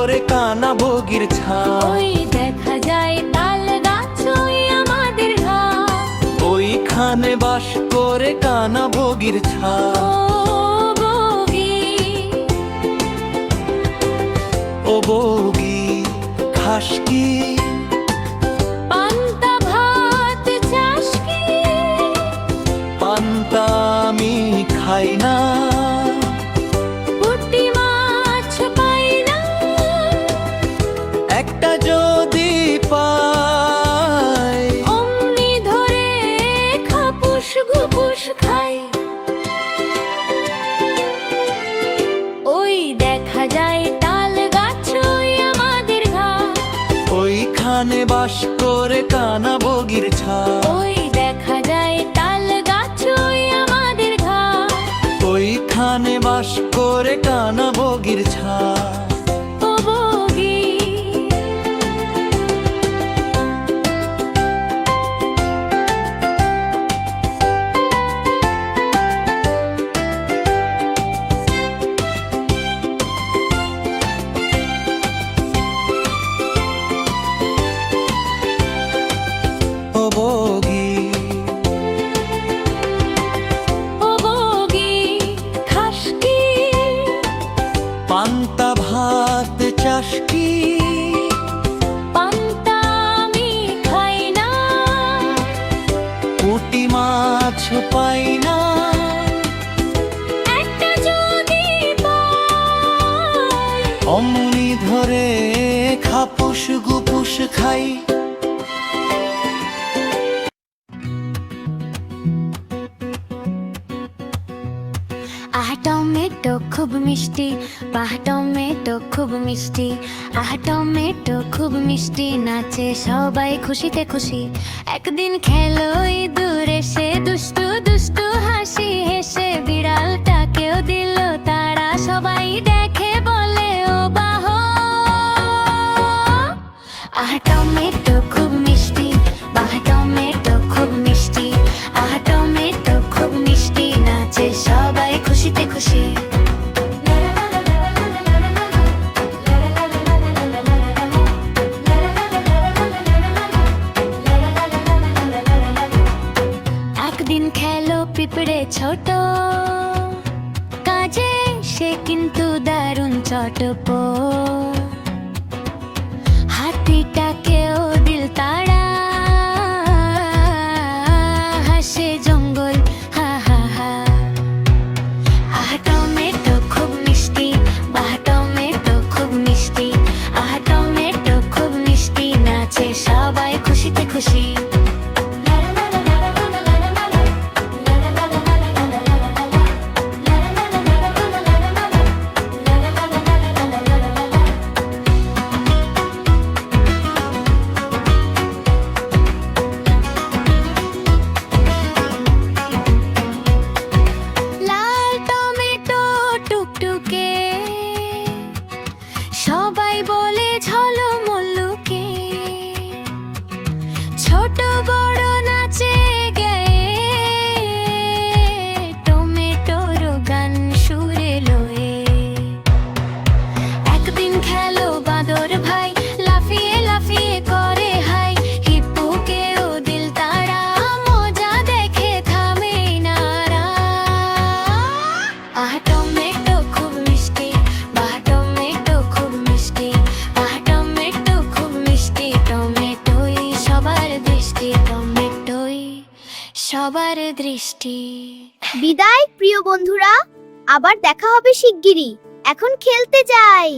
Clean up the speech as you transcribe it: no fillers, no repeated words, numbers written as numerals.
করে কানা বগির ছাপ। ওই দেখা যায় তাল গাছ ওই আমাদের ঘাট। ওইখানে বাস করে কানা বগির ছাপ। ও বগি খাস কি? পান্তা ভাত চাস কি? পান্তা আমি খাই না, পুঁটি মাছ পাই না। একটা যদি পাই অমনি ধরে খাপুস গুপুস খাই। ওই দেখা যায় তাল গাছ ওই আমাদের ঘাট। ওইখানে বাস করে কানা বগির ছাপ। ওই দেখা যায় তাল গাছ ওই আমাদের ঘাট। ওইখানে বাস করে কানা বগির ছাপ। ও বগি ও বগি ও বগি খাস কি? পান্তা ভাত চাস কি? পান্তা আমি খাই না, পুঁটি মাছ পাই না, একটা যদি পাই অমনি ধরে খাপুস গুপুস খাই। আহ টমেটো খুব মিষ্টি, বাহ টমেটো খুব মিষ্টি। আহ টমেটো খুব মিষ্টি, নাচে সবাই খুশিতে খুশি। একদিন খেলো ইঁদুর এসে দুষ্টু দুষ্টু হাসি হেসে বিড়ালটাকেও দিল তারা। সবাই দেখে বলে ও বাহ। আহ টমেটো খুব মিষ্টি, বাহ টমেটো খুব মিষ্টি। আহ টমেটো খুব মিষ্টি, নাচে সবাই খুশিতে খুশি। একদিন খেলো পিঁপড়ে ছোট, কাজে সে কিন্তু দারুণ চটপট। হাতিটাকেও দিল তারা, হাসে জঙ্গল হা হা হা। আহ টমেটো খুব মিষ্টি, বাহ টমেটো খুব মিষ্টি। আহ টমেটো খুব মিষ্টি, নাচে সবাই খুশিতে খুশি। লাল টমেটো টুকটুকে, সবাই বলে ঝলমল্লুকে। ছোট বড় নাচে গায়ে, টমেটোর গান সুরে লয়ে। একদিন খেলো বাঁদর ভাই, লাফিয়ে লাফিয়ে করে হাই। হিপ্পোকেও দিল তারা, মজা দেখে থামে নারা। আহ টমেটো খুব মিষ্টি, বাহ টমেটো খুব মিষ্টি। আহ টমেটো খুব মিষ্টি, টমেটোই সবার দৃষ্টি। টমেটোই সবার দৃষ্টি। বিদায় প্রিয় বন্ধুরা, আবার দেখা হবে শিগগিরই। এখন খেলতে যাই।